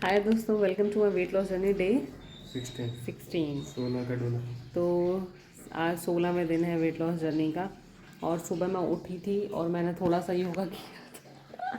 हाय दोस्तों, welcome to my weight loss journey day 16 16। 16 का डोला। तो आज 16वें दिन है वेट लॉस जर्नी का। और सुबह मैं उठी थी और मैंने थोड़ा सा योगा किया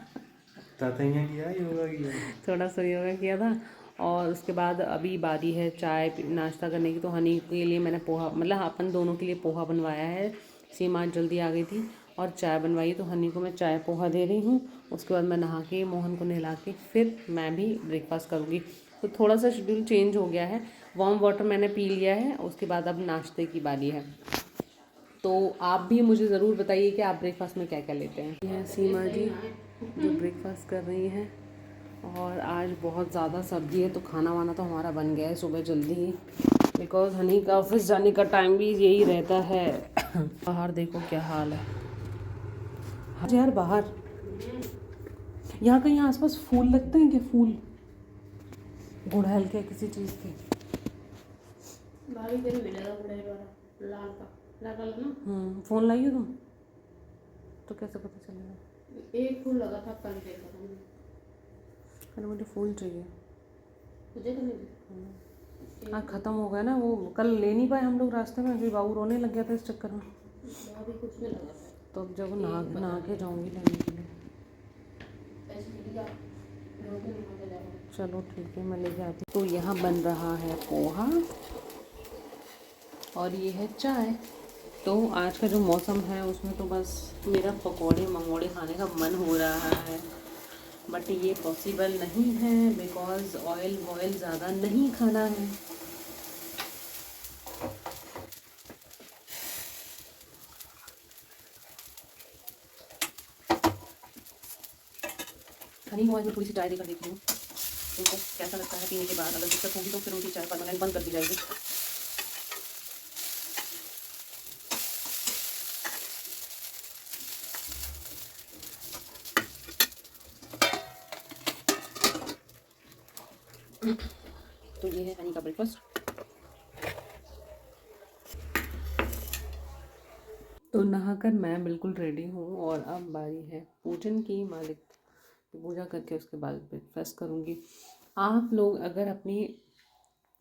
तातैया किया योगा किया। थोड़ा सा योगा किया था। और उसके बाद अभी बारी है चाय नाश्ता करने की। तो हनी के लिए मैंने पोहा, मतलब अपन दोनों के लिए पोहा बनवाया है। सीमा आज जल्दी आ गई थी और चाय बनवाई, तो हनी को मैं चाय पोहा दे रही हूँ। उसके बाद मैं नहा के मोहन को नहला के फिर मैं भी ब्रेकफास्ट करूँगी। तो थोड़ा सा शेड्यूल चेंज हो गया है। वार्म वाटर मैंने पी लिया है, उसके बाद अब नाश्ते की बारी है। तो आप भी मुझे ज़रूर बताइए कि आप ब्रेकफास्ट में क्या क्या लेते हैं। ये सीमा जी जो ब्रेकफास्ट कर रही हैं। और आज बहुत ज़्यादा सर्दी है, तो खाना वाना तो हमारा बन गया है सुबह जल्दी ही, बिकॉज हनी का ऑफिस जाने का टाइम भी यही रहता है। बाहर देखो क्या हाल है। हाँ यार, बाहर यहाँ कहीं आसपास फूल लगते हैं क्या? फूल गुड़हल के किसी चीज़ के। भाभी तेरे मिलेगा गुड़हल वाला लाल का लगा ना। फ़ोन लाई हो तुम? तो कैसे पता चलेगा? एक फूल लगा था, कल देखा था मैंने। अरे मुझे फूल चाहिए। तुझे करने भी हाँ, ख़त्म हो गया ना वो। कल ले नहीं पाए हम लोग रास्ते में, फिर बाबू रोने लग गया था इस चक्कर में। भाभी कुछ नहीं लगा था। तो अब जब नहा के जाऊँगी लेने के लिए। ऐसे दिखा रोके नहीं के जाएगा। चलो ठीक है, मैं लेके आती हूँ। तो यहाँ बन रहा है पोहा और ये है चाय। तो आज का जो मौसम है उसमें तो बस मेरा पकौड़े मंगोड़े खाने का मन हो रहा है, बट ये पॉसिबल नहीं है बिकॉज़ ऑयल वॉयल ज़्यादा नहीं खाना है। हनी को आज मैं थोड़ी सी चाय देकर देखती हूँ, उनको कैसा लगता है पीने के बाद। अगर दिक्कत होगी तो फिर उनकी चाय परमानेंट बंद कर दी जाएगी। तो ये है हनी का ब्रेकफास्ट। तो नहाकर मैं बिल्कुल रेडी हूँ और अब बारी है पूजन की। मालिक की पूजा करके उसके बाद ब्रेकफास्ट करूँगी। आप लोग अगर अपनी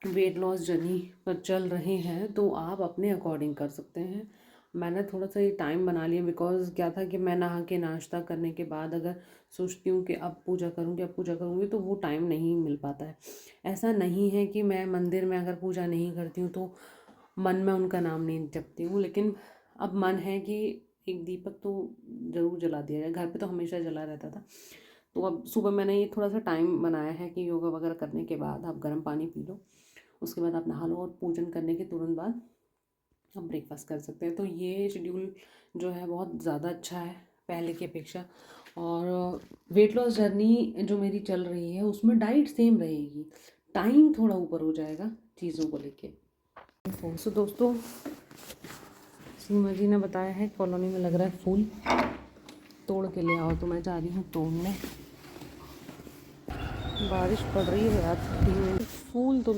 वेट लॉस जर्नी पर चल रहे हैं तो आप अपने अकॉर्डिंग कर सकते हैं। मैंने थोड़ा सा ये टाइम बना लिया बिकॉज़ क्या था कि मैं नहा के नाश्ता करने के बाद अगर सोचती हूँ कि अब पूजा करूँगी तो वो टाइम नहीं मिल पाता है। ऐसा नहीं है कि मैं मंदिर में अगर पूजा नहीं करती हूँ तो मन में उनका नाम नहीं जपती हूँ, लेकिन अब मन है कि एक दीपक तो ज़रूर जला दिया जाए। घर पे तो हमेशा जला रहता था। तो अब सुबह मैंने ये थोड़ा सा टाइम बनाया है कि योगा वगैरह करने के बाद आप गर्म पानी पी लो, उसके बाद आप नहा लो और पूजन करने के तुरंत बाद आप ब्रेकफास्ट कर सकते हैं। तो ये शेड्यूल जो है बहुत ज़्यादा अच्छा है पहले की अपेक्षा। और वेट लॉस जर्नी जो मेरी चल रही है उसमें डाइट सेम रहेगी, टाइम थोड़ा ऊपर हो जाएगा चीज़ों को लेके। सो दोस्तों, सीमा जी ने बताया है कॉलोनी में लग रहा है फूल, तोड़ के ले आओ। तो मैं जा रही हूँ तोड़ने। बारिश पड़ रही है यार, धीमे फूल तो।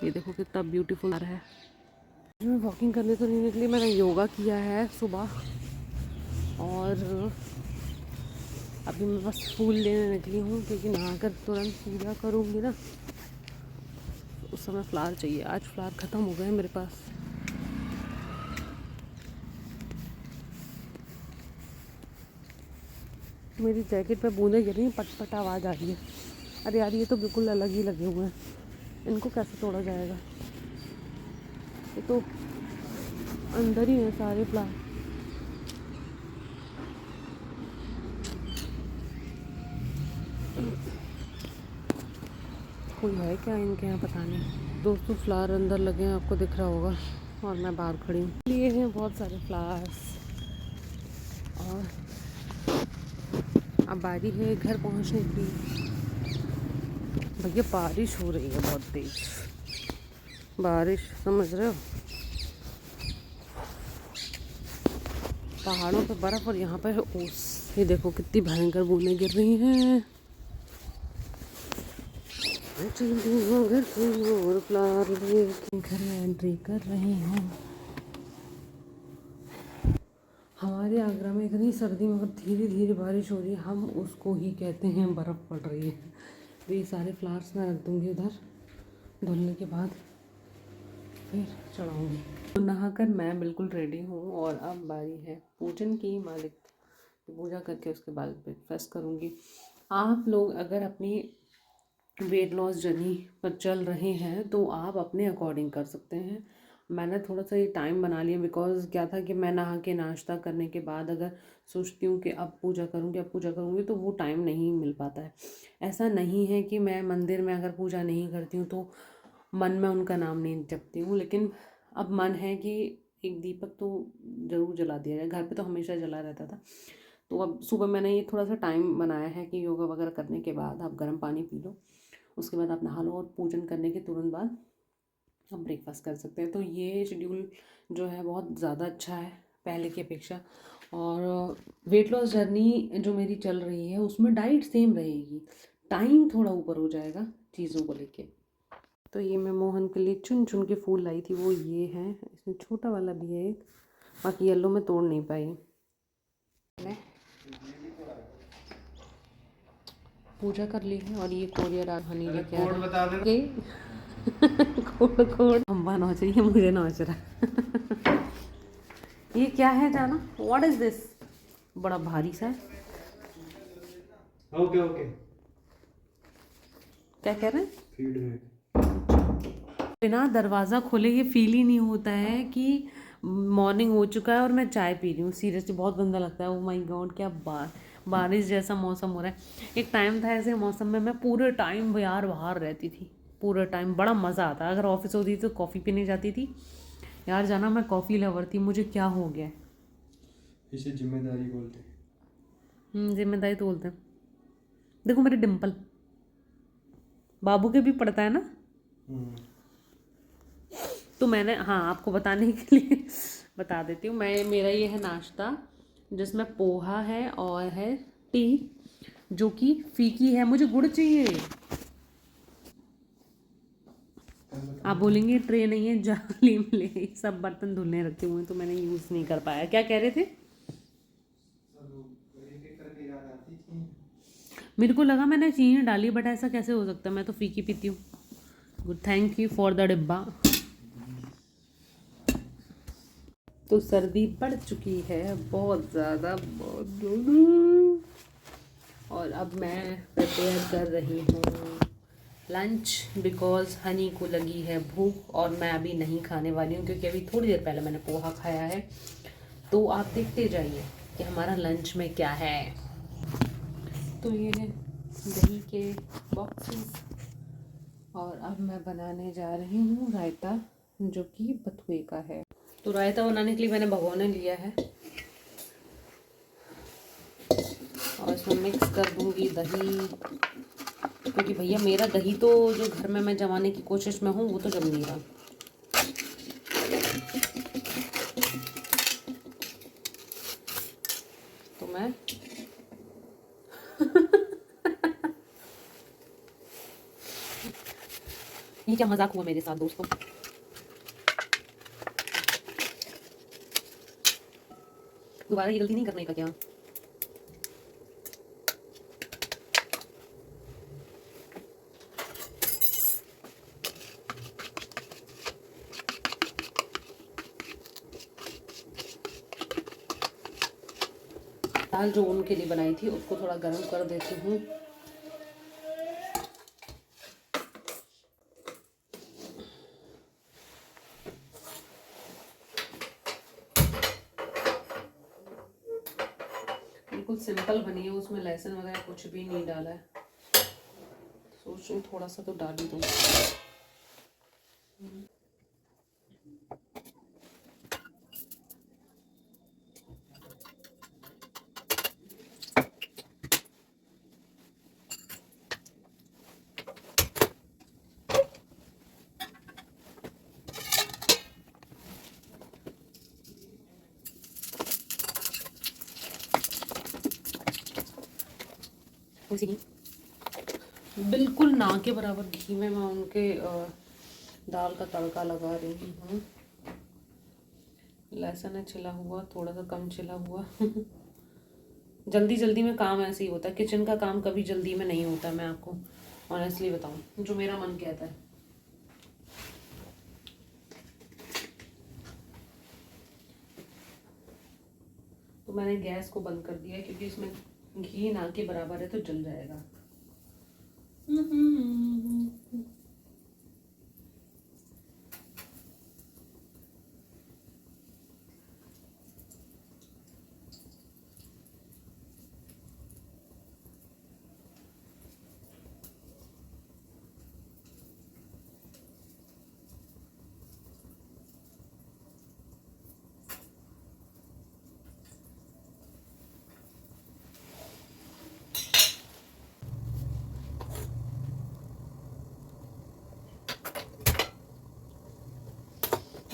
ये देखो कितना ब्यूटीफुल आ रहा है। मैं वॉकिंग करने तो नहीं निकली, मैंने योगा किया है सुबह और अभी मैं बस फूल लेने निकली हूँ क्योंकि नहाकर तुरंत पूजा करूँगी ना, उस समय फ्लावर चाहिए। आज फ्लावर ख़त्म हो गए हैं मेरे पास। मेरी जैकेट पे बूंदें गिर रही हैं, पट पट आवाज़ आ रही है। अरे यार, ये तो बिल्कुल अलग ही लगे हुए हैं, इनको कैसे तोड़ा जाएगा? ये तो अंदर ही है सारे फ्लावर। कोई है क्या इनके यहाँ, पता नहीं। दोस्तों, फ्लावर अंदर लगे हैं, आपको दिख रहा होगा, और मैं बाहर खड़ी हूँ। लिए हैं बहुत सारे फ्लावर्स। और अब बारी है घर पहुँचने की। भैया बारिश हो रही है बहुत तेज, बारिश, समझ रहे हो? पहाड़ों पे बर्फ और यहाँ पे है ओस। ये देखो कितनी भयंकर बूंदें गिर रही हैं। घर की ओर फ्लावर लेके घर में एंट्री कर रही हूँ। हमारे आगरा में इतनी सर्दी मगर धीरे धीरे बारिश हो रही है, हम उसको ही कहते हैं बर्फ़ पड़ रही है। तो ये सारे फ्लावर्स मैं रख दूँगी उधर, धुलने के बाद फिर चढ़ाऊँगी। तो नहाकर मैं बिल्कुल रेडी हूँ और अब बारी है पूजन की। मालिक की पूजा करके उसके बाद ब्रेकफास्ट करूँगी। आप लोग अगर अपनी वेट लॉस जर्नी पर चल रहे हैं तो आप अपने अकॉर्डिंग कर सकते हैं। मैंने थोड़ा सा ये टाइम बना लिया बिकॉज़ क्या था कि मैं नहा के नाश्ता करने के बाद अगर सोचती हूँ कि अब पूजा करूँगी तो वो टाइम नहीं मिल पाता है। ऐसा नहीं है कि मैं मंदिर में अगर पूजा नहीं करती हूँ तो मन में उनका नाम नहीं जपती हूँ, लेकिन अब मन है कि एक दीपक तो ज़रूर जला दिया जाए। घर पे तो हमेशा जला रहता था, तो अब सुबह मैंने ये थोड़ा सा टाइम बनाया है कि योगा वगैरह करने के बाद आप गर्म पानी पी लो, उसके बाद आप नहा लो और पूजन करने के तुरंत बाद आप ब्रेकफास्ट कर सकते हैं। तो ये शेड्यूल जो है बहुत ज़्यादा अच्छा है पहले की अपेक्षा। और वेट लॉस जर्नी जो मेरी चल रही है उसमें डाइट सेम रहेगी, टाइम थोड़ा ऊपर हो जाएगा चीज़ों को लेके। तो ये मैं मोहन के लिए चुन चुन के फूल लाई थी, वो ये है। इसमें छोटा वाला भी है एक, बाकी येलो में तोड़ नहीं पाई। मैं पूजा कर ली है और ये कोरियर हनी लेके आ रहा है। कोड अम्बा नाच रही है, मुझे नाच रहा। ये क्या है जाना? What is this? बड़ा भारी सा है। ओके ओके, क्या कह रहे हैं? फीडबैक। बिना दरवाज़ा खोले ये फील ही नहीं होता है कि मॉर्निंग हो चुका है और मैं चाय पी रही हूँ। सीरियसली बहुत गंदा लगता है। ओ माय गॉड, क्या बारिश जैसा मौसम हो रहा है। एक टाइम था ऐसे मौसम में मैं पूरे टाइम यार बाहर रहती थी, पूरे टाइम बड़ा मज़ा आता। अगर ऑफिस होती तो कॉफ़ी पीने जाती थी यार। जाना, मैं कॉफ़ी लवर थी। मुझे क्या हो गया? इसे जिम्मेदारी बोलते हैं। जिम्मेदारी तो बोलते हैं। देखो मेरे डिम्पल, बाबू के भी पड़ता है ना। तो मैंने, हाँ, आपको बताने के लिए बता देती हूँ। मेरा ये है नाश्ता जिसमें पोहा है और है टी जो कि फीकी है। मुझे गुड़ चाहिए। आप बोलेंगे ट्रे नहीं है, जाली में ले। सब बर्तन धुलने रखे हुए हैं तो मैंने यूज़ नहीं कर पाया। क्या कह रहे थे? मेरे को लगा मैंने चीनी डाली, बट ऐसा कैसे हो सकता है? मैं तो फीकी पीती हूँ। Good, thank you for the डिब्बा। तो सर्दी पड़ चुकी है बहुत ज़्यादा, बहुत ज़्यादा। और अब मैं प्रिपेयर कर रही हूँ लंच बिकॉज़ हनी को लगी है भूख और मैं अभी नहीं खाने वाली हूँ क्योंकि अभी थोड़ी देर पहले मैंने पोहा खाया है। तो आप देखते जाइए कि हमारा लंच में क्या है। तो ये है दही के बॉक्सेस और अब मैं बनाने जा रही हूँ रायता जो कि बथुए का है। तो रायता बनाने के लिए मैंने भगोना लिया है और इसमें मिक्स कर दूँगी दही, क्योंकि भैया मेरा दही तो जो घर में मैं जमाने की कोशिश में हूँ वो तो जम नहीं रहा। तो मैं ये क्या मजाक हुआ मेरे साथ दोस्तों। दोबारा ये गलती नहीं करने का क्या? दाल जो उनके लिए बनाई थी उसको थोड़ा गर्म कर देती हूँ। बिल्कुल सिंपल बनी है, उसमें लहसुन वगैरह कुछ भी नहीं डाला है। सोच रही हूँ थोड़ा सा तो डाल ही दूँ। बिल्कुल ना के बराबर घी में मैं उनके दाल का तड़का लगा रही हूँ। लहसुन है छिला हुआ, थोड़ा सा कम छिला हुआ। जल्दी जल्दी में काम ऐसे ही होता है, किचन का काम कभी जल्दी में नहीं होता, मैं आपको ऑनेस्टली बताऊं, जो मेरा मन कहता है। तो मैंने गैस को बंद कर दिया है क्योंकि इसमें घी ना के बराबर है तो जल जाएगा।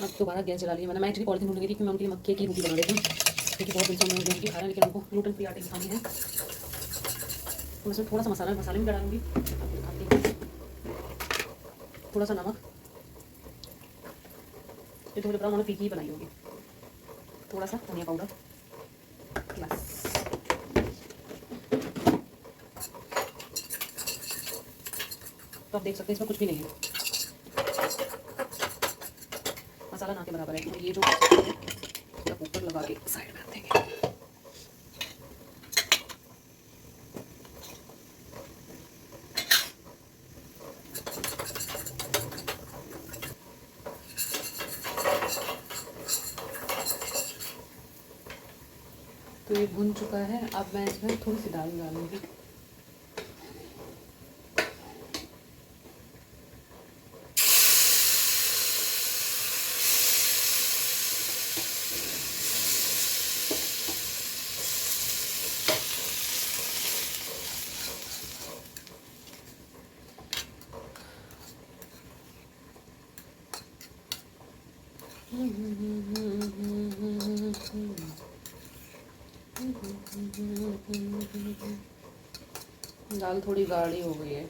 अब दोबारा गैस जला लिया मैंने। मैं एक्चुअली पॉलिथीन ढूंढ रही थी कि मैं उनके लिए मक्के की रोटी बना देती हूँ, क्योंकि बहुत दिन से उन्होंने गेहूं की खा रहे हैं, लेकिन उनको ग्लूटेन फ्री आटे की खानी है। तो इसमें थोड़ा सा मसाले में डालूंगी, थोड़ा सा नमक, ये थोड़ी उन्होंने फीकी बनाई होगी, थोड़ा सा धनिया पाउडर, बस। तो आप देख सकते हैं इसमें कुछ भी नहीं है, मसाला ना के बराबर है। और ये जो कुकर लगा के साइड में रख देंगे। तो ये भुन चुका है, अब मैं इसमें थोड़ी सी दाल डालूंगी। दाल थोड़ी गाढ़ी हो गई है।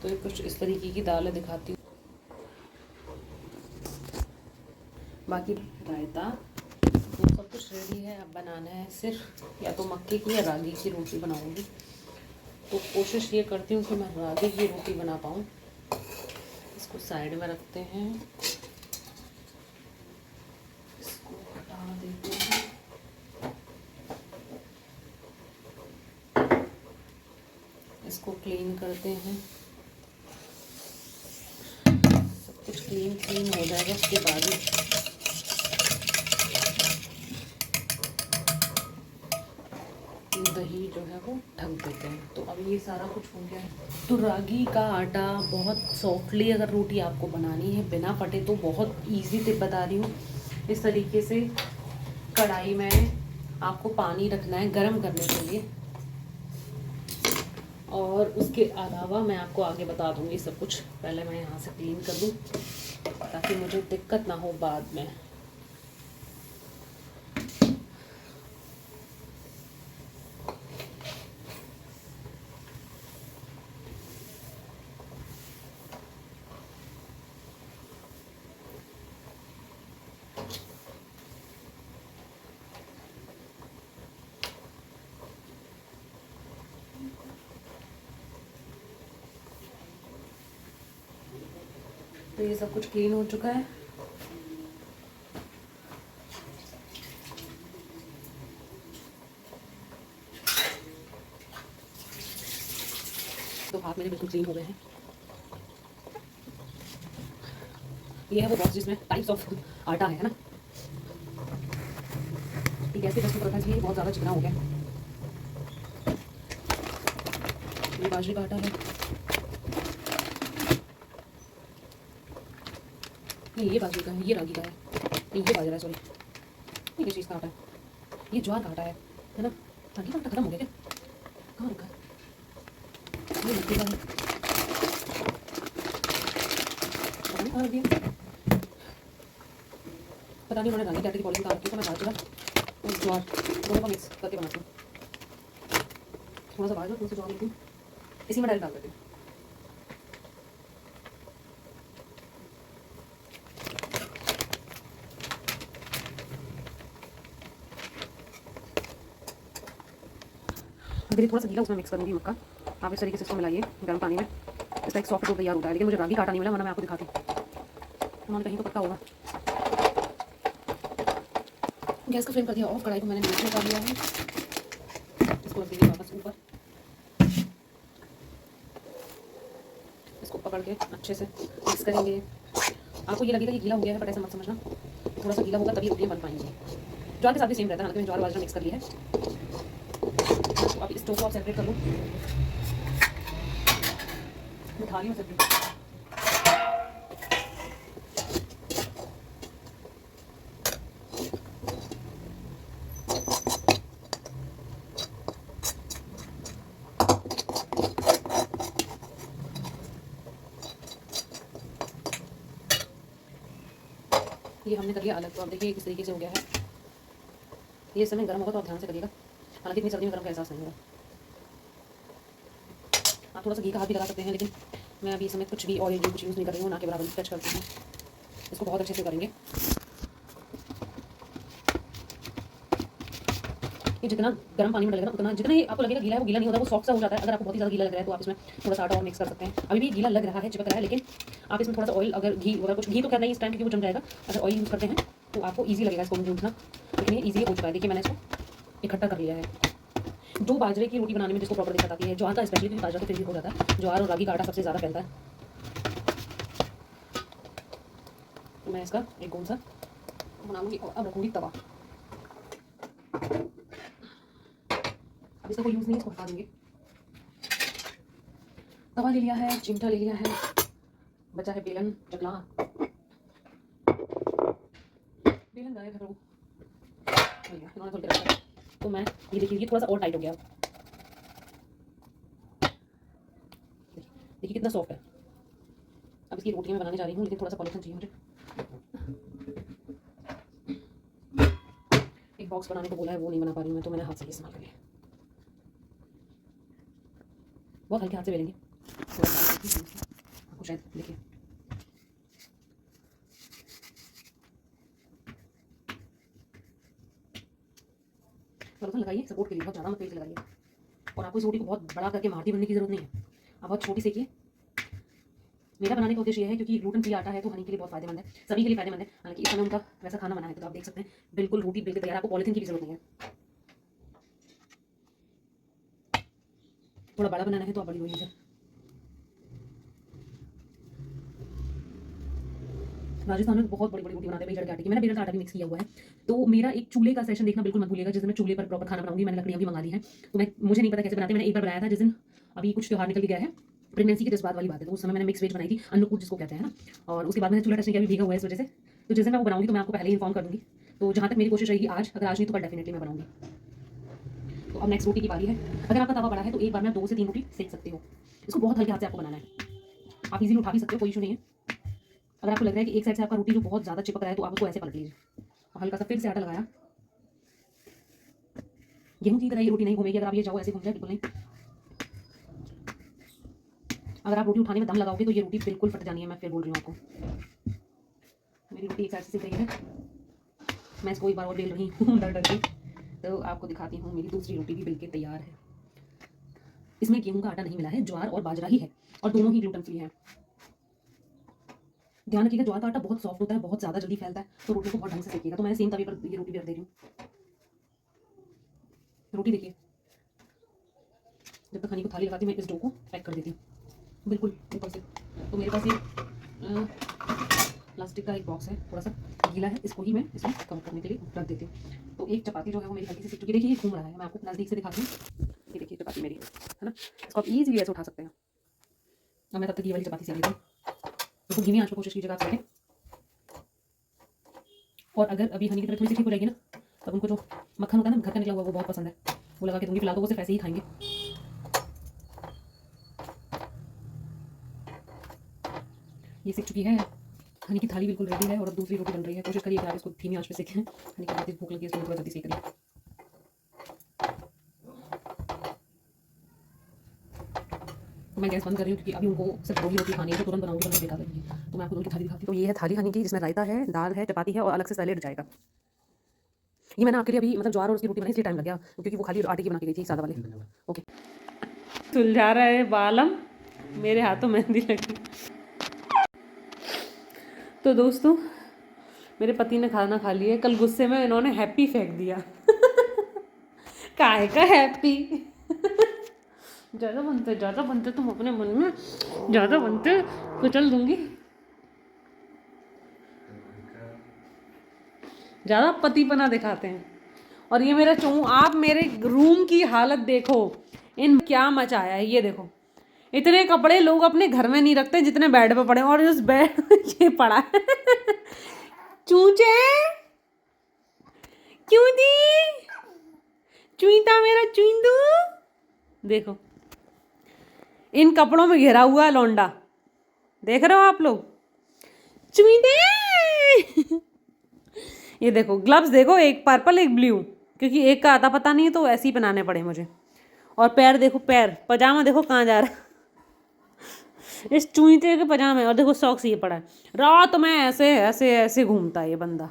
तो ये कुछ इस तरीके की दाल है, दिखाती हूँ। बाकी रायता वो सब कुछ रेडी है, अब बनाना है सिर्फ या तो मक्के की या रागी की रोटी बनाऊंगी। तो कोशिश ये करती हूँ कि मैं रागी की रोटी बना पाऊँ। इसको साइड में रखते हैं, इसको हटा देते हैं। इसको क्लीन करते हैं, सब कुछ क्लीन हो जाएगा। उसके बाद ही दही जो है वो ढक देते हैं। तो अब ये सारा कुछ हो गया है। तो रागी का आटा बहुत सॉफ्टली अगर रोटी आपको बनानी है बिना फटे, तो बहुत इजी टिप बता रही हूँ। इस तरीके से कढ़ाई में आपको पानी रखना है गरम करने के लिए, और उसके अलावा मैं आपको आगे बता दूँगी सब कुछ। पहले मैं यहाँ से क्लीन कर दूँ ताकि मुझे दिक्कत ना हो बाद में। तो ये सब कुछ क्लीन हो चुका है। तो हाथ मेरे बिल्कुल क्लीन हो गए हैं। ये है वो बॉक्स जिसमें टाइप्स ऑफ आटा है ना। ये गैस पे जस्ट ऊपर रखा है, बहुत ज़्यादा चिकना हो गया। ये बाजरे का आटा है, नहीं ये बाजरे का है, ये रागी का है, नहीं ये बाजरा है, सॉरी ये किस चीज़ का आटा है, ये ज्वार का आटा है ना। रागी का आटा खत्म हो गया क्या, कहाँ रखा है, ये मक्के का है, पता नहीं कहाँ रख दिया। पता नहीं उन्होंने डालने की आटे की पॉलिथीन कहाँ रखी है, तो मैं बाजरा और ज्वार दोनों का मिक्स करके बनाती हूँ। थोड़ा सा बाजरा, थोड़ा सा ज्वार लेती हूँ, इसी में डायरेक्ट डाल देती हूँ। अगर ये थोड़ा सा गीला उसमें मिक्स करूँगी मक्का। आप इस तरीके से इसको मिलाइए गर्म पानी में, इसका एक सॉफ्ट डो तैयार होता है। लेकिन मुझे रागी का आटा नहीं मिला, वरना मैं आपको दिखाती। उन्होंने कहीं तो पक्का होगा। गैस का फ्लेम कर दिया ऑफ, कढ़ाई को मैंने नीचे लगा दिया है, इसको रख दीजिए वापस ऊपर। इसको पकड़ के अच्छे से मिक्स करेंगे। आपको ये लगेगा कि गीला हो गया है, बट ऐसा मत समझना, थोड़ा सा गीला होगा तभी रोटियाँ बन पाएंगी। ज्वार के साथ भी सेम रहता है, हालांकि मैंने ज्वार बाजरा मिक्स कर लिया है। तो अब स्टोव को आप सेपरेट कर लो, मैं थाली में सेपरेट। ये हमने कर लिया अलग। तो आप देखिए किस तरीके से हो गया है। ये इस समय गर्म होगा तो आप ध्यान से करिएगा, हालांकि इतनी सर्दी में गर्म का एहसास नहीं होगा। आप थोड़ा सा घी का हाथ भी लगा सकते हैं, लेकिन मैं अभी इस समय कुछ भी ऑयल कुछ यूज़ नहीं कर रही हूँ, ना के बराबर टच करती हूँ। इसको बहुत अच्छे से करेंगे। ये जितना गर्म पानी में डलेगा उतना, जितना ही आपको लगेगा गीला है वो गीला नहीं होता, वो सॉफ्ट सा हो जाता है। अगर आपको बहुत ही ज़्यादा गीला लग रहा है तो आप इसमें थोड़ा सा आटा और मिक्स कर सकते हैं। अभी भी गीला लग रहा है, चिपक रहा है, लेकिन आप इसमें थोड़ा सा ऑयल, अगर घी वगैरह कुछ, घी तो खैर नहीं इस टाइम क्योंकि वो जम जाएगा। अगर ऑयल यूज़ करते हैं तो आपको ईजी लगेगा इसको गूंथना, लेकिन ये ईजी हो चुका है। देखिए मैंने इसको इकट्ठा कर लिया है। जो बाजरे की रोटी बनाने में जिसको प्रॉपर दिक्कत आती है, ज्वार का स्पेशली, क्योंकि बाजरा तो फिर भी हो जाता है, ज्वार और रागी का आटा सबसे ज़्यादा फैलता है। तो मैं इसका एक गोल सा बनाऊंगी और अब रखूँगी तवा। अब इसका कोई यूज़ नहीं है, इसको हटा देंगे। तवा ले लिया है, चिमटा ले लिया है, बचा है बेलन, चकला। बेलन गायब है, इन्होंने खोल के रखा है। तो मैं ये देखिए, ये थोड़ा सा और टाइट हो गया। देखिए कितना सॉफ्ट है। अब इसकी रोटियां मैं बनाने जा रही हूँ, लेकिन थोड़ा सा पॉलिथीन चाहिए मुझे। एक बॉक्स बनाने को बोला है, वो नहीं बना पा रही हूँ मैं, तो मैंने हाथ से इस्तेमाल कर लिया। बहुत हल्के हाथ से बेलेंगे, आपको शायद देखिए। थोड़ा लगाइए सपोर्ट के लिए, बहुत ज़्यादा मत तेज लगाइए। और आपको इस रोटी को बहुत बड़ा करके मारती बनने की जरूरत नहीं है, आप बहुत छोटी सेकिए। मेरा बनाने का उद्देश्य यह है क्योंकि ग्लूटेन फ्री आटा है, तो हनी के लिए बहुत फायदेमंद है, सभी के लिए फायदेमंद है। हालांकि इस समय उनका वैसा खाना बना है, तो आप देख सकते हैं बिल्कुल रोटी बिल्कुल तैयार, आपको पॉलिथीन की भी जरूरत नहीं है। थोड़ा बड़ा बनाना है तो आप बड़ी लोई है। राजस्थान में बहुत बड़ी बड़ी रोटी बनाते हैं बेलड़ के आटे की। मैंने बेलड़ का आटा भी मिक्स किया हुआ है। तो मेरा एक चूल्हे का सेशन देखना बिल्कुल मत भूलिएगा, जिस दिन मैं चूल्हे पर प्रॉपर खाना बनाऊंगी। मैंने लकड़ियाँ भी मंगा ली हैं, तो मुझे नहीं पता कैसे बनाते। मैंने एक बार बनाया था जिस दिन, अभी कुछ त्योहार निकल के गया है, प्रेगनेंसी के जज्बात वाली बात है, तो उस समय मैंने मिक्स वेज बनाई थी, अन्नकूट जिसको कहते हैं ना। और उसके बाद मैंने चूल्हा टच नहीं किया, भी भीगा हुआ है इस वजह से। तो जिस दिन मैं वो बनाऊंगी तो मैं आपको पहले ही इन्फॉर्म कर दूंगी। तो जहाँ तक मेरी कोशिश रहेगी आज, अगर आज नहीं तो कल डेफिनेटली मैं बनाऊंगी। तो अब नेक्स्ट रोटी की बारी है। अगर आपका तवा बड़ा है तो एक बार में 2 से 3 रोटी सेक सकते हो। इसको बहुत हल्के हाथ से आपको बनाना है, आप इजीली उठा भी सकते हो, कोई इशू नहीं है। अगर आपको लग रहा है कि एक साइड से आपका रोटी जो बहुत ज़्यादा चिपक रहा है, तो आप उसको ऐसे पलट लीजिए और हल्का सा फिर से आटा लगाया। गेहूं की तरह ये रोटी नहीं घूमेगी, अगर आप ये चाहो ऐसे घूम जाए, बिल्कुल नहीं। अगर आप रोटी उठाने में दम लगाओगे तो ये रोटी बिल्कुल फट जानी है, मैं फिर बोल रही हूँ आपको। मेरी रोटी एक साइड से सिक रही है, मैं इसको एक बार और बेल रही हूँ डर डर के। तो आपको दिखाती हूँ, मेरी दूसरी रोटी भी बिल के तैयार है। इसमें गेहूं का आटा नहीं मिला है, ज्वार और बाजरा ही है, और दोनों ही ग्लूटेन फ्री है। ध्यान रखिएगा, ज्वार का आटा बहुत सॉफ्ट होता है, बहुत ज़्यादा जल्दी फैलता है, तो रोटी को बहुत ढंग से सेकिएगा। तो मैं सेम तवे पर ये रोटी भी रख दे रही हूँ। रोटी देखिए, जब तक हनी को थाली लगाती मैं इस डो को पैक कर देती हूँ बिल्कुल ऊपर से। तो मेरे पास ये प्लास्टिक का एक बॉक्स है, थोड़ा सा गीला है, इसको ही मैं इसमें कवर करने के लिए रख देती हूँ। तो एक चपाती जो है वो मेरी हल्की सी सिक चुकी है। देखिए ये घूम रहा है, मैं आपको नज़दीक से दिखाती हूँ। ये देखिए चपाती मेरी है ना, इसको आप ईजिली ऐसे उठा सकते हैं। अब मैं तब तक ये वाली चपाती सेक लेती हूँ। तो धीमी आंच पर कोशिश कीजिएगा आप सेकें। और अगर अभी हनी की तरफ थोड़ी सी ठीक हो जाएगी ना, तब उनको जो मक्खन होता है ना घर का निकला हुआ, वो बहुत पसंद है, वो लगा के दूंगी। फिलहाल तो वो सिर्फ ऐसे ही खाएंगे। ये सीख चुकी है। हनी की थाली बिल्कुल रेडी है और अब दूसरी रोटी बन रही है। कोशिश करिए कि आप इसको धीमी आंच पे सेकें। हनी की बहुत भूख लगी है, इसको थोड़ा जल्दी सेक करिए। तो मैं गैस बंद कर रही हूँ क्योंकि अभी उनको सिर्फ दो ही रोटी खानी है, तो तुरंत बनाऊंगी वरना बेकार लगेगी। तो मैं आपको उनकी थाली दिखाती हूँ। तो ये है थाली हनी की, जिसमें रायता है, दाल है, चपाती है और अलग से सैलेड जाएगा। ये मैंने आपके लिए अभी मतलब ज्वार और उसकी रोटी बनाई इसलिए टाइम लग गया, क्योंकि वो खाली आटे की बना के गई थी सादा वाले। ओके, सुलझा रहा है बालम, मेरे हाथों मेहंदी लगी। तो दोस्तों, मेरे पति ने खाना खा लिया। कल गुस्से में इन्होंने हैप्पी फेंक दिया। काहे का हैप्पी? ज़्यादा बनते तुम अपने मन में, ज़्यादा बनते कुचल दूंगी। ज़्यादा पतिपना दिखाते हैं। और ये मेरा आप मेरे रूम की हालत देखो, इन क्या मचाया है। ये देखो, इतने कपड़े लोग अपने घर में नहीं रखते जितने बेड पे पड़े, और उस बेड ये पड़ा है। चूचे क्यों दी? चुईता मेरा चुईंदू देखो, इन कपड़ों में घिरा हुआ है लौंडा, देख रहे हो आप लोग? चुईदे। ये देखो ग्लव्स देखो, एक पर्पल एक ब्लू, क्योंकि एक का आता पता नहीं है तो ऐसे ही पहनाने पड़े मुझे। और पैर देखो, पैर पजामा देखो कहाँ जा रहा है। इस चूईते के पजामे, और देखो सॉक्स ये पड़ा है। रात में ऐसे ऐसे ऐसे घूमता है ये बंदा।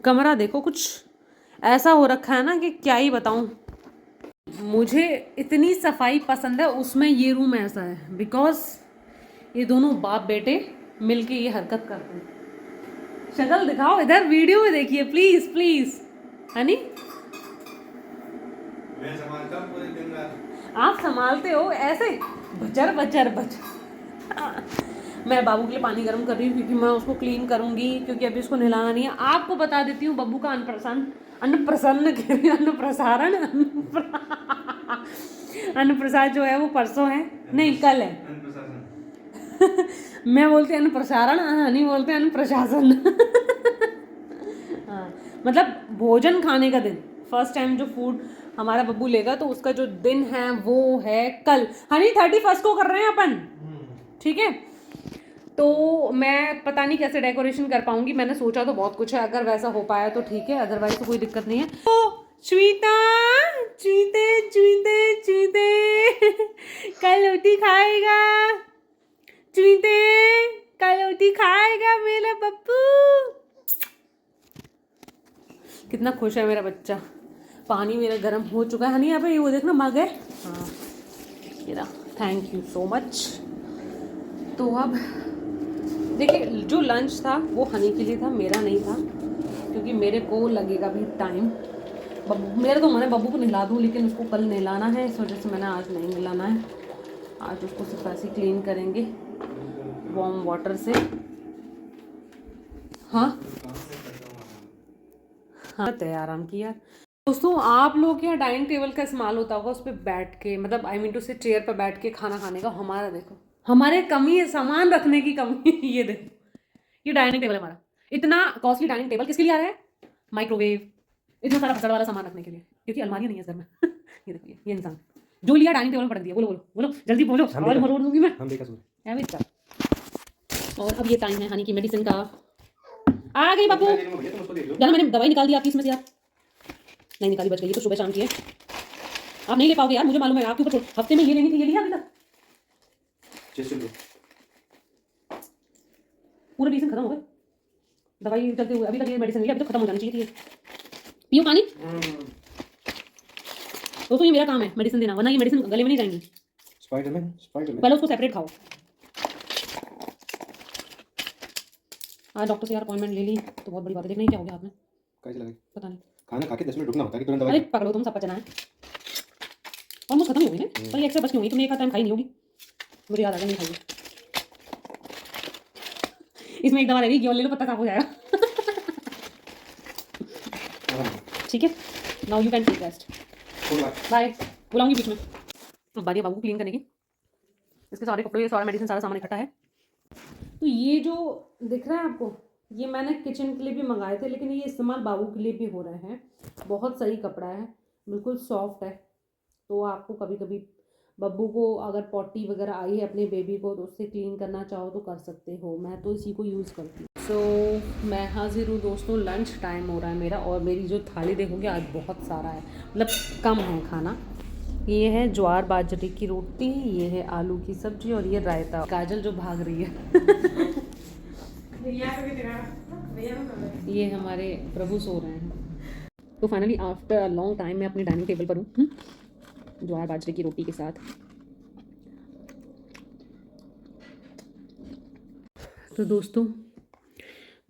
कमरा देखो, कुछ ऐसा हो रखा है ना कि क्या ही बताऊं। मुझे इतनी सफाई पसंद है, उसमें ये रूम ऐसा है बिकॉज ये दोनों बाप बेटे मिलके ये हरकत करते हैं। शक्ल दिखाओ इधर, वीडियो में देखिए प्लीज प्लीज। हनी, मैं संभालता हूँ पूरे दिन रात। आप संभालते हो ऐसे बचर बचर बचर। मैं बाबू के लिए पानी गर्म कर रही हूँ क्योंकि मैं उसको क्लीन करूँगी, क्योंकि अभी उसको नहलाना नहीं है। आपको बता देती हूँ, बब्बू का अन्नप्रसारण अन्नप्रसाद जो है वो परसों है, नहीं कल है। मैं बोलती अन्न प्रसारण, हनी बोलते अन्न प्रशासन। हाँ, मतलब भोजन खाने का दिन, फर्स्ट टाइम जो फूड हमारा बब्बू लेगा तो उसका जो दिन है वो है कल। हनी 31 को कर रहे हैं अपन, ठीक है? तो मैं पता नहीं कैसे डेकोरेशन कर पाऊंगी। मैंने सोचा तो बहुत कुछ है, अगर वैसा हो पाया तो ठीक है, अदरवाइज तो कोई दिक्कत नहीं है। ओ श्वेता, चूते चूते चूते कल रोटी खाएगा, चूते कल रोटी खाएगा मेरा बब्बू। कितना खुश है मेरा बच्चा। पानी मेरा गर्म हो चुका है। हनी यहाँ पे वो देखना मग है, हाँ ये रहा, थैंक यू सो मच। तो अब देखिए, जो लंच था वो हनी के लिए था, मेरा नहीं था, क्योंकि मेरे को लगेगा भी टाइम। मेरा तो मन है बब्बू को नहला दूँ, लेकिन उसको कल नहलाना है, इस वजह से मैंने आज नहीं नहलाना है। आज उसको सिर्फ ऐसे क्लीन करेंगे वार्म वाटर से। हाँ हाँ, आराम किया। दोस्तों, आप लोग के यहाँ डाइनिंग टेबल का इस्तेमाल होता होगा उस पर बैठ के, मतलब आई मीन टू से चेयर पर बैठ के खाना खाने का। हमारा देखो, हमारे कमी है सामान रखने की कमी। ये देखो, ये डाइनिंग टेबल है हमारा। इतना कॉस्टली डाइनिंग टेबल किसके लिए आ रहा है? माइक्रोवेव, इतना सारा भसड़ वाला सामान रखने के लिए, क्योंकि अलमारियां नहीं है इस घर में। ये देखिए, ये इंसान जो लिया डाइनिंग टेबल में पटक दिया। बोलो बोलो बोलो, जल्दी बोलो, आवाज मरोड़ दूंगी मैं। और अब ये टाइम है हनी की मेडिसिन का। आ गई बाबू, जाना, मैंने दवाई निकाल दी आपकी इसमें से यार। नहीं निकाली, बच गई, तो सुबह शाम की है। आप नहीं ले पाओगे यार, मुझे मालूम है। आपके ऊपर हफ्ते में ये लेनी थी, ये लिया अभी तक? पूरे मेडिसिन खत्म हो गए, दवाई चलते हुए अभी तक ये मेडिसिन लिया, अभी तो खत्म हो जानी चाहिए थी। पियो पानी। दोस्तों, ये मेरा काम है मेडिसिन देना, वरना ये मेडिसिन गले में नहीं जाएंगी। स्पाइडरमैन पहले उसको सेपरेट खाओ। आज डॉक्टर से यार अपॉइंटमेंट ले ली तो बहुत बड़ी बात है। देखना क्या हो गया हाथ में, कैसे लगे पता नहीं। खाना खा के 10 मिनट रुकना होता है कि तुरंत दवाई। अरे पकड़ो, तुम सबका चना है ऑलमोस्ट खत्म हो गई है, पर ये एक्स्ट्रा बच क्यों गई? तुमने एक टाइम खाई नहीं होगी, मुझे याद आ गया, नहीं खाई। इसमें एक दवा रहेगी, केवल ले लो, पत्ता साफ हो जाएगा। ठीक है, now you can take rest, bye. बुलाऊंगी बीच में। अब बारी बाबू को क्लीन करने की। इसके सारे कपड़े, सारा मेडिसिन, सारा सामान इकट्ठा है। तो ये जो दिख रहा है आपको, ये मैंने किचन के लिए भी मंगाए थे, लेकिन ये इस्तेमाल बाबू के लिए भी हो रहे हैं। बहुत सही कपड़ा है, बिल्कुल सॉफ्ट है, तो आपको कभी कभी बब्बू को अगर पॉटी वगैरह आई है अपने बेबी को तो उससे क्लीन करना चाहो तो कर सकते हो, मैं तो इसी को यूज़ करती हूँ। सो मैं हाजिर हूँ दोस्तों, लंच टाइम हो रहा है मेरा और मेरी जो थाली देखोगे आज बहुत सारा है, मतलब कम है खाना। ये है ज्वार बाजरे की रोटी, ये है आलू की सब्जी और ये रायता। काजल जो भाग रही है ये हमारे प्रभु सो रहे हैं। तो finally after a long time मैं अपनी डाइनिंग टेबल पर हूँ ज्वार बाजरे की रोटी के साथ। तो दोस्तों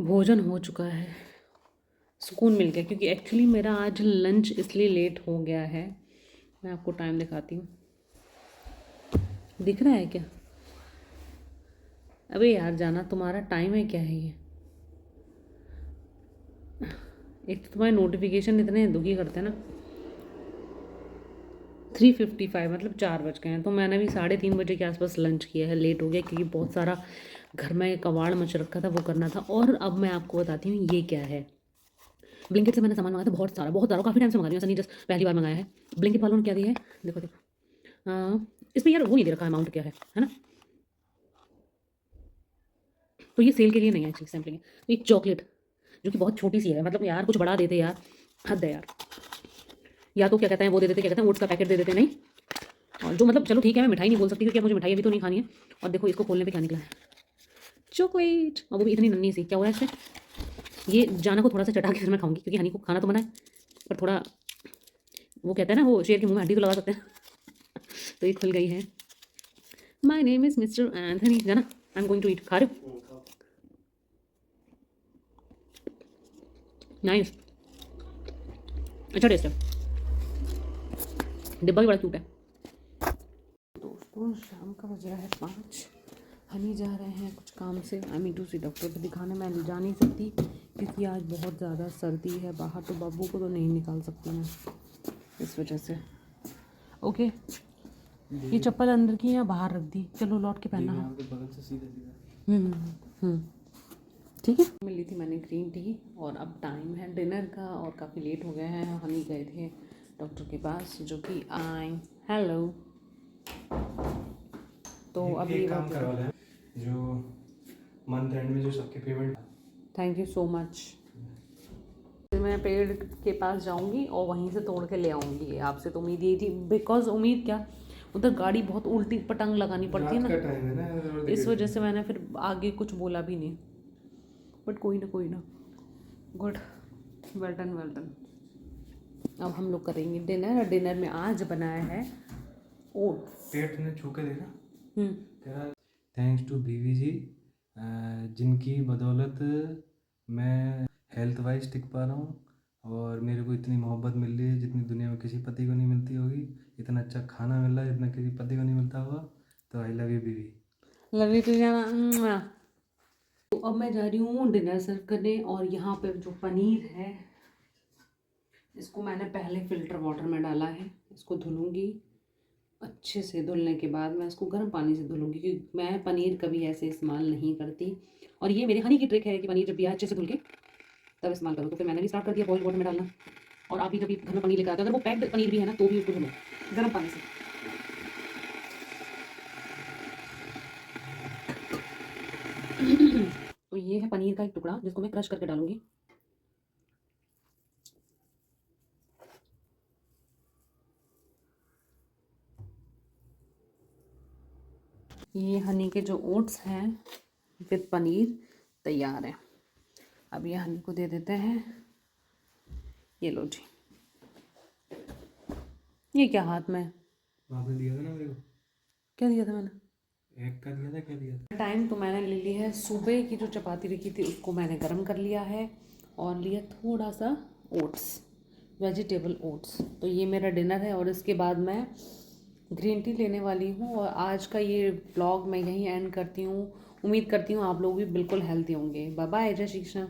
भोजन हो चुका है, सुकून मिल गया, क्योंकि एक्चुअली मेरा आज लंच इसलिए लेट हो गया है। मैं आपको टाइम दिखाती हूँ, दिख रहा है क्या? अबे यार जाना, तुम्हारा टाइम है क्या है ये? एक तो तुम्हारे नोटिफिकेशन इतने दुखी करते हैं ना। 3:55 मतलब 4 बज गए हैं। तो मैंने भी 3:30 बजे के आसपास लंच किया है, लेट हो गया क्योंकि बहुत सारा घर में कबाड़ मच रखा था, वो करना था। और अब मैं आपको बताती हूँ ये क्या है। ब्लिंकिट से मैंने सामान मंगाया था बहुत सारा, काफ़ी टाइम से मंगा रही हूँ, सनी जस्ट पहली बार मंगाया है। ब्लिंकिट वालों ने क्या दिया है देखो देखो, इसमें यार वो नहीं दे रखा अमाउंट क्या है ना। तो ये सेल के लिए नहीं है एक्चुअली, सैम्पलिंग है। तो एक चॉकलेट जो कि बहुत छोटी सी है, मतलब यार कुछ बड़ा देते यार, हद है यार। या तो क्या कहते हैं वो दे देते, क्या कहते हैं ओट्स का पैकेट दे देते, नहीं। और जो मतलब चलो ठीक है, मैं मिठाई नहीं बोल सकती क्योंकि अब मुझे मिठाई अभी तो नहीं खानी है। और देखो इसको खोलने पे क्या निकला है, चॉकलेट, और वो भी इतनी नन्ही सी। क्या हो रहा है इससे? ये जाना को थोड़ा सा चटा के फिर मैं खाऊंगी क्योंकि हनी को खाना तो मना है, पर थोड़ा वो कहते हैं ना, वो शेर के मुंह में हड्डी तो लगा सकते हैं। तो ये खुल गई है। My name is mister Anthony, जाना I am going to eat. खा रहे हो? नाइस, अच्छा टेस्ट है, डिब्बा भी बड़ा क्यूट है। दोस्तों शाम का बज रहा है 5, हनी जा रहे हैं कुछ काम से, I mean to see doctor को दिखाने। मैं जा नहीं सकती क्योंकि आज बहुत ज़्यादा सर्दी है बाहर, तो बाबू को तो नहीं निकाल सकती मैं इस वजह से। ओके ये चप्पल अंदर की या बाहर रख दी, चलो लौट के पहनना है। ठीक है। मिल ली थी मैंने ग्रीन टी और अब टाइम है डिनर का और काफ़ी लेट हो गया है। हनी गए थे डॉक्टर के पास जो कि आए। हेलो, तो अभी काम करवा लें जो मंथ एंड में जो सबके payment. Thank you so much. मैं पेड़ के पास जाऊंगी और वहीं से तोड़ के ले आऊंगी, आपसे तो उम्मीद यही थी। बिकॉज उम्मीद क्या, उधर गाड़ी बहुत उल्टी पटंग लगानी पड़ती है ना, इस वजह से मैंने फिर आगे कुछ बोला भी नहीं। बट कोई ना, गुड, वेल डन। अब हम लोग करेंगे डिनर, और डिनर में आज बनाया है ओट्स। पेट ने छू के देखा। थैंक्स टू बीवी जी, जिनकी बदौलत मैं हेल्थ वाइज टिक पा रहा हूँ और मेरे को इतनी मोहब्बत मिल रही है जितनी दुनिया में किसी पति को नहीं मिलती होगी। इतना अच्छा खाना मिल रहा है जितना किसी पति को नहीं मिलता होगा। तो आई लव यू बीवी। लव यू टू जाना। तो अब मैं जा रही हूँ डिनर सर्व करने, और यहाँ पे जो पनीर है इसको मैंने पहले फ़िल्टर वाटर में डाला है, इसको धुलूँगी अच्छे से। धुलने के बाद मैं इसको गर्म पानी से धुलूँगी क्योंकि मैं पनीर कभी ऐसे इस्तेमाल नहीं करती। और ये मेरे हनी की ट्रिक है कि पनीर जब भी अच्छे से धुल के तब इस्तेमाल करो। तो फिर मैंने भी स्टार्ट कर दिया बॉइल वाटर में डालना। और आप भी जब भी घर में पनीर लेकर आते हो, अगर वो पैक्ड पनीर भी है ना, तो भी उसको धुलो गर्म पानी से। तो ये है पनीर का एक टुकड़ा जिसको मैं क्रश करके डालूंगी। ये हनी के जो ओट्स हैं विद पनीर तैयार है। अब ये हनी को दे देते हैं। ये लो जी। ये क्या हाथ में? वहाँ पे दिया था ना मेरे को। क्या दिया था मैंने? एक का दिया था, क्या दिया था? टाइम तो मैंने ले ली है, सुबह की जो चपाती रखी थी उसको मैंने गर्म कर लिया है और लिया थोड़ा सा ओट्स, वेजिटेबल ओट्स। तो ये मेरा डिनर है और इसके बाद मैं ग्रीन टी लेने वाली हूँ। और आज का ये व्लॉग मैं यहीं एंड करती हूँ। उम्मीद करती हूँ आप लोग भी बिल्कुल हेल्थी होंगे। बाय बाय, जय श्री कृष्ण।